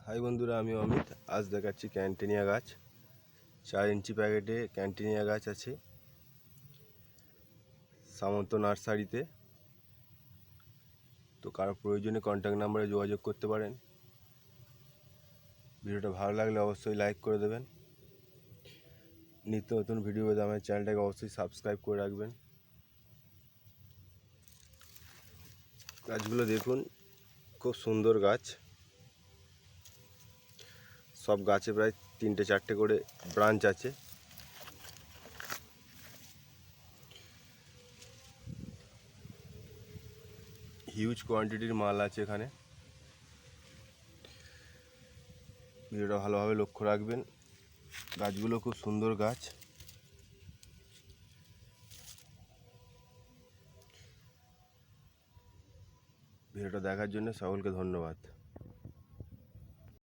High বন্ধুরা, আমি অমিত। আজ দেখাচ্ছি ক্যান্টেনিয়া গাছ। 4 ইঞ্চি প্যাকেটে ক্যান্টেনিয়া গাছ আছে সামন্ত নার্সারিতে। তো কারো প্রয়োজনে কন্ট্যাক্ট নাম্বারে যোগাযোগ করতে পারেন। ভিডিওটা ভালো লাগলে অবশ্যই লাইক করে দেবেন। নিত্য নতুন ভিডিও পেতে আমার চ্যানেলটাকে অবশ্যই সাবস্ক্রাইব করে রাখবেন। গাছগুলো দেখুন, খুব সুন্দর গাছ। সব গাছে প্রায় 3-4টে করে ব্রাঞ্চ আছে। হিউজ কোয়ান্টিটির মাল আছে এখানে। ভিডিওটা ভালোভাবে লক্ষ্য রাখবেন। গাছগুলো খুব সুন্দর গাছ। ভিডিওটা দেখার জন্য সকলকে ধন্যবাদ।